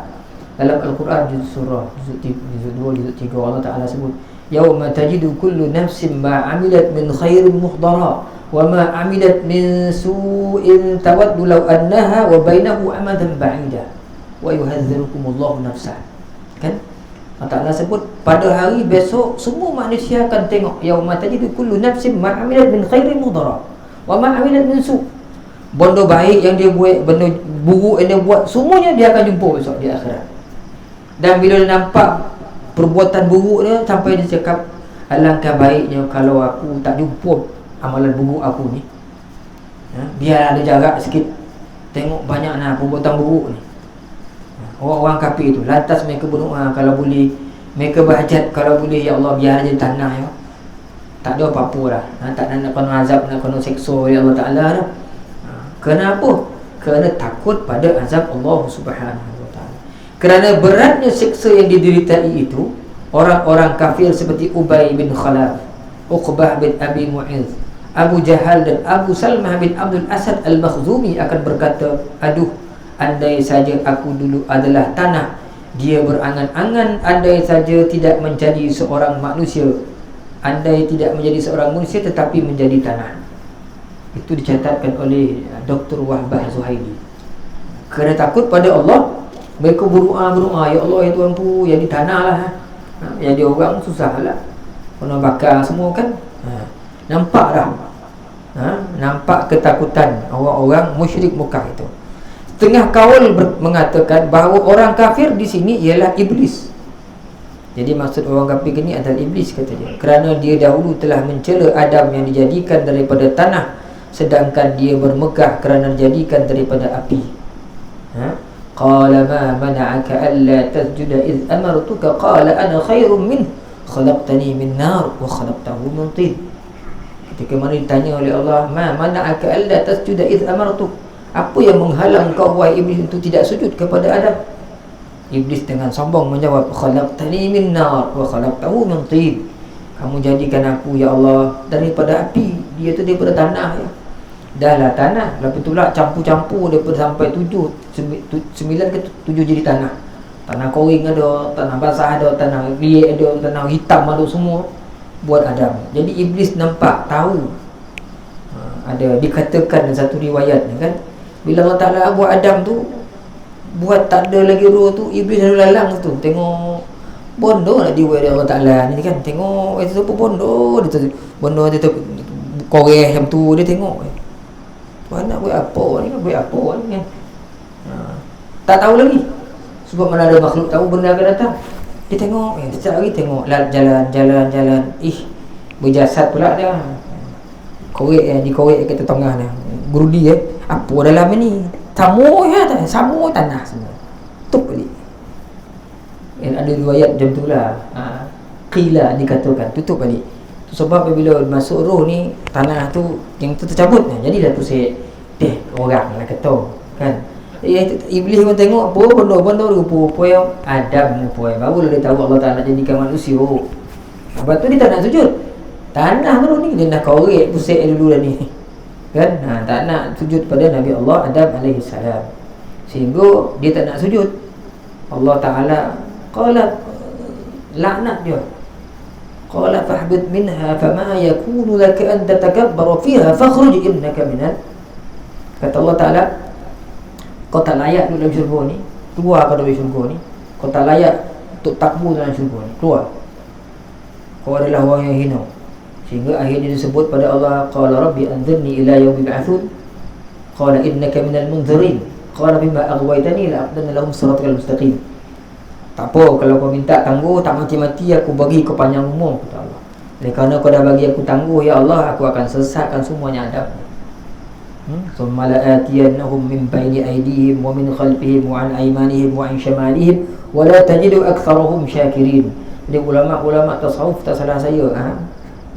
Dalam Al-Quran juz surah juz 2 juz 3 Allah Ta'ala sebut, yauma tajidu kullu nafsin ma 'amilat min khairin muhdara wa ma 'amilat min su'in tawaddu law annaha wa bainahu amadan ba'ida wa yuhadzirukumullahu nafsah. Kan Allah Ta'ala sebut, pada hari besok semua manusia akan tengok, yauma tajidu kullu nafsin ma 'amilat min khairin muhdara wa ma 'amilat min su'. Benda baik yang dia buat, benda buruk yang dia buat, semuanya dia akan jumpa besok di akhirat. Dan bila dia nampak perbuatan buruk dia, sampai dia cakap, alangkah baiknya kalau aku tak jumpa amalan buruk aku ni. Biar ada jarak sikit, tengok banyak perbuatan buruk ni. Orang-orang kafir tu, lantas mereka berdoa, kalau boleh mereka berhajat, kalau boleh ya Allah biar aja tanah ya, tak ada apa-apa dah. Tak nak kena azab, nak kena seksa ya Allah Ta'ala dah. Kenapa? Kerana takut pada azab Allah Subhanahu wa Ta'ala. Kerana beratnya siksa yang dideritai itu, orang-orang kafir seperti Ubay bin Khalaf, Uqbah bin Abi Mu'idh, Abu Jahal dan Abu Salmah bin Abdul Asad Al-Makhzumi akan berkata, aduh, andai saja aku dulu adalah tanah, Dia berangan-angan andai saja tidak menjadi seorang manusia, andai tidak menjadi seorang manusia tetapi menjadi tanah. Itu dicatatkan oleh Dr. Wahbah Zuhaili. Kerana takut pada Allah, mereka berdoa, ya Allah ya Tuanku, jadi tanah lah, jadi orang susah lah, kena bakar semua kan. Nampak dah, nampak ketakutan orang-orang musyrik Mekah itu. Setengah kaul mengatakan bahawa orang kafir di sini ialah iblis. Jadi maksud orang kafir ini adalah iblis, katanya, kerana dia dahulu telah mencela Adam yang dijadikan daripada tanah, sedangkan dia bermegah kerana dijadikan daripada api. Qala ma mana'aka alla tasjuda iz amartuka qala ana khairum min khalaqtani min nar wa khalaqtahu min tin. Ketika mana ditanya oleh Allah, ma mana'aka alla tasjuda iz amartuk, apa yang menghalang kau wahai iblis untuk tidak sujud kepada Adam? Iblis dengan sombong menjawab, khalaqtani min nar wa khalaqtahu min tin. Kamu jadikan aku ya Allah daripada api, dia tu daripada tanah ya. Dah lah tanah, lepas tu lah campur-campur daripada sampai 9 ke 7 jadi tanah. Tanah kering ada, tanah basah ada, tanah liat ada, tanah hitam ada, semua buat Adam. Jadi iblis nampak, tahu. Ada dikatakan dalam satu riwayat ni kan, bila Allah Ta'ala buat Adam tu, buat tak ada lagi roh tu, iblis lalu lalang tu, tengok bondo nak dibuat Allah Ta'ala ni kan, tengok itu tu bondo, dia tu bondo, dia tu koreh macam tu, dia tengok Tuhan nak buat apa ni, buat apa ni kan. Tak tahu lagi, sebab mana ada makhluk tahu benda akan datang. Dia tengok, setiap hari tengok jalan, berjasad pula dia, korek dikorek kat tengah ni, gerudi apa dalam ni, samu tanah semua, tutup balik. Ada riwayat macam tu lah, qila dikatakan tutup balik. Sebab bila masuk roh ni, tanah tu yang tu tercabut, jadilah tu saya orang lah kata kan. Iblis pun tengok benda rupa yang Adam rupa, barulah dia tahu Allah Ta'ala jadikan manusia. Lepas tu dia tak nak sujud, tanah tu ni dia nak korek pusat dulu dah ni kan. Tak nak sujud pada Nabi Allah Adam AS, sehingga dia tak nak sujud. Allah Ta'ala qala, laknat dia, qala fahbit minha fama yakunu laka an tatakabbara fiha fakhruj innaka minal. Kata Allah Ta'ala, kau tak layak duduk dalam syurga ni, keluar kau dari syurga ni. Kau tak layak untuk takbur dalam syurga ni, keluar. Kau adalah orang yang hina. Sehingga akhirnya disebut pada Allah, qala rabbi anzirni ila yaumil ba'tsun, qala innaka minal munzirin, qala bima aghwaytani la aqdanna lahum siratal mustaqim. Tak apa kalau kau minta tangguh, tak mati-mati aku bagi kau panjang umur, kata Allah. Oleh kerana kau dah bagi aku tangguh ya Allah, aku akan sesatkan semuanya Adam. Thumma la'atiyannahum min bayni aydihim wa min khalfihim wa an aymanihim wa an shamalihim wa la tajidu aktsarahum syakirin. Jadi ulama-ulama tasawuf, tak salah saya,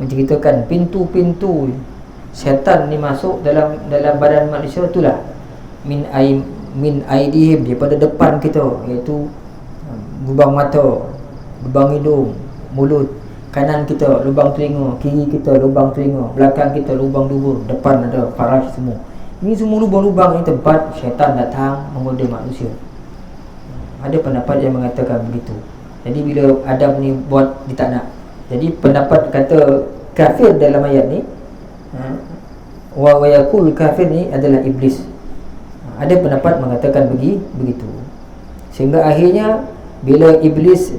menceritakan pintu-pintu syaitan ni masuk dalam badan manusia itulah min aydihim, daripada depan kita, iaitu lubang mata, lubang hidung, mulut, kanan kita lubang telinga, kiri kita lubang telinga, belakang kita lubang dubur, depan ada faraj semua. Ini semua lubang-lubang ni tempat syaitan datang menggoda manusia. Ada pendapat yang mengatakan begitu. Jadi bila Adam ni buat, dia tak nak. Jadi pendapat kata kafir dalam ayat ni, wa yakul kafir ni adalah iblis. Ada pendapat mengatakan begitu. Sehingga akhirnya bila iblis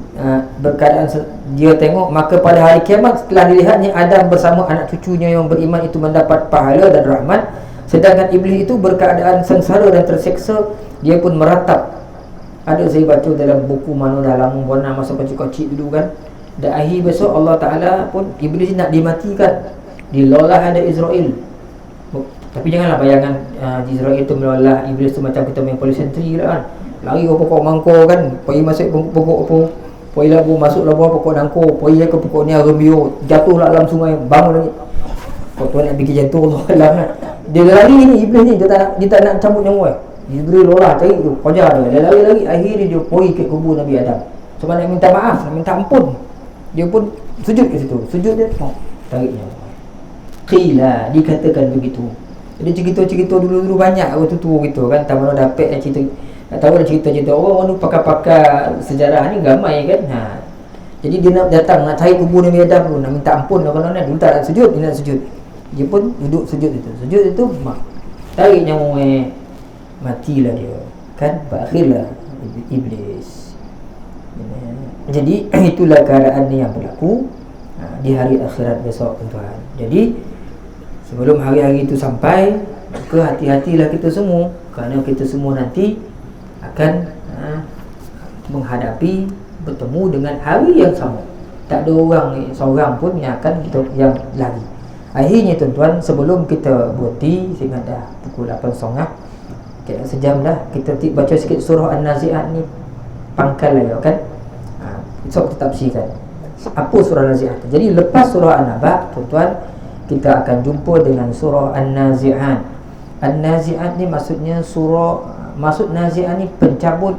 berkeadaan dia tengok, maka pada hari kiamat setelah dilihatnya Adam bersama anak cucunya yang beriman itu mendapat pahala dan rahmat, sedangkan iblis itu berkeadaan sengsara dan terseksa, dia pun meratap. Ada saya baca dalam buku mana dalam warna masa kecil-kecil dulu kan. Dan akhir besok Allah Ta'ala pun iblis nak dimatikan, dilolah ada Israel. Tapi janganlah bayangkan Israel itu melolah iblis tu macam kita main polisentri lah kan. Lari ke pokok mangkuk kan, pergi masuk pokok apa, pergi labu masuk labu pokok nangkuk, pergi ke pokok ni rembio, jatuhlah dalam sungai, bangun lagi. Kau tu nak bikin jatuh Allah Alam kan. Dia lari ni, iblis ni, dia tak nak cabut nyawa. Jibril lolah cari tu, kejar dia lari-lari, akhirnya dia pergi ke kubur Nabi Adam. Sebab nak minta maaf, nak minta ampun, dia pun sujud ke situ. Sujud dia, tarik nyawa. Qila, dikatakan begitu. Jadi cerita-cerita dulu-dulu banyak waktu tu gitu kan, tak mana dapat cerita Tak tahu dah cerita-cerita orang tu pakar-pakar sejarah ni ramai kan. Jadi dia nak datang nak cari kubur Nabi Adam tu, nak minta ampun lah kalau dia tak nak sujud, dia nak sujud. Dia pun duduk sujud itu. Sujud itu tarik nyawa matilah dia. Kan berakhirlah iblis. Jadi itulah keadaan yang berlaku di hari akhirat besok tuan-tuan. Jadi sebelum hari-hari itu sampai, maka hati-hatilah kita semua, kerana kita semua nanti akan menghadapi, bertemu dengan hari yang sama. Tak ada orang seorang pun yang akan yang lari. Akhirnya tuan-tuan, sebelum kita berhenti, saya ingat dah pukul 8.30, kira sejam dah, kita baca sikit surah An-Nazi'at ni, pangkal lah kan. Esok kita tafsirkan apa surah An-Nazi'at. Jadi lepas surah An-Naba, tuan-tuan, kita akan jumpa dengan surah An-Nazi'at. An-Nazi'at ni maksudnya maksud Nazi'at ni pencabut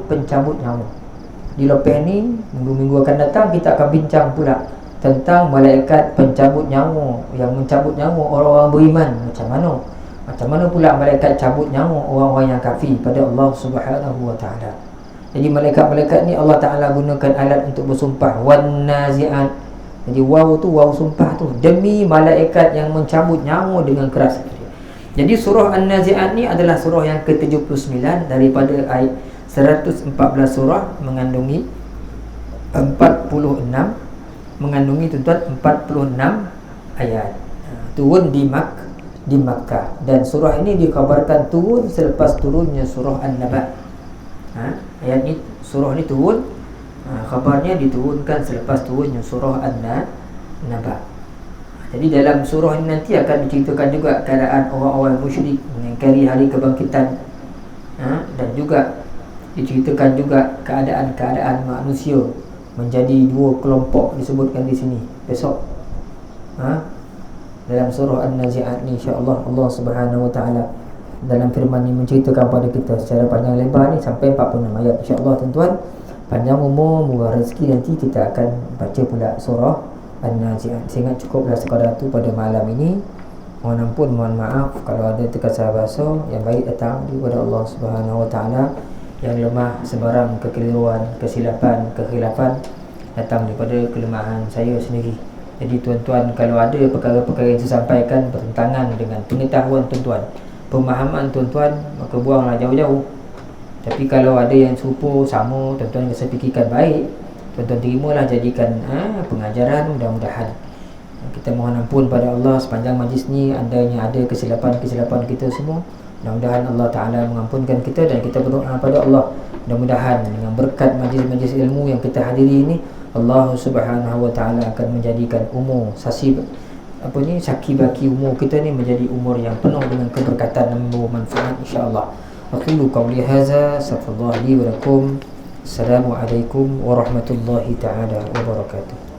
nyawa. Di lepas ni, minggu-minggu akan datang, kita akan bincang pula tentang malaikat pencabut nyawa, yang mencabut nyawa orang-orang beriman. Macam mana pula malaikat cabut nyawa orang-orang yang kafir pada Allah Subhanahu wa ta'ala. Jadi malaikat-malaikat ni Allah Ta'ala gunakan alat untuk bersumpah, wan nazi'at. Jadi waw tu, waw sumpah tu, demi malaikat yang mencabut nyawa dengan keras. Jadi surah An-Nazi'at ni adalah surah yang ke-79 daripada ayat 114 surah, mengandungi 46, mengandungi tuan-tuan 46 ayat. Turun di Makkah, dan surah ini dikabarkan turun selepas turunnya surah An-Naba. Ayat ni, surah ni turun, khabarnya diturunkan selepas turunnya surah An-Naba. Jadi dalam surah ini nanti akan diceritakan juga keadaan orang-orang musyrik mengingkari hari kebangkitan, dan juga diceritakan juga keadaan-keadaan manusia menjadi dua kelompok disebutkan di sini besok. Dalam surah An-Nazi'at ni, insya-Allah Allah Subhanahu wa ta'ala dalam firman ni menceritakan kepada kita secara panjang lebar ni sampai 46 ayat, insya-Allah tuan-tuan. Panjang umur, murah rezeki, nanti kita akan baca pula surah An-Nazi'at. Saya ingat cukuplah sekadar tu pada malam ini. Mohon ampun, mohon maaf kalau ada terkasar bahasa. Yang baik datang daripada Allah Subhanahu wa ta'ala, yang lemah sebarang kekeliruan, kesilapan, kekhilafan datang daripada kelemahan saya sendiri. Jadi tuan-tuan, kalau ada perkara-perkara yang saya sampaikan bertentangan dengan pengetahuan tuan-tuan, pemahaman tuan-tuan, maka buanglah jauh-jauh. Tapi kalau ada yang serupa, sama, tuan-tuan bisa fikirkan baik, tuan-tuan terimalah, jadikan pengajaran. Mudah-mudahan kita mohon ampun pada Allah sepanjang majlis ni, andainya ada kesilapan-kesilapan kita semua. Mudah-mudahan Allah Ta'ala mengampunkan kita, dan kita berdoa pada Allah, mudah-mudahan dengan berkat majlis-majlis ilmu yang kita hadiri ini, Allah Subhanahu wa ta'ala akan menjadikan umur saki baki umur kita ni menjadi umur yang penuh dengan keberkatan dan membawa manfaat, insya-Allah. Aqulu qawli hadza, astaghfirullah li wa lakum. Assalamualaikum warahmatullahi taala wabarakatuh.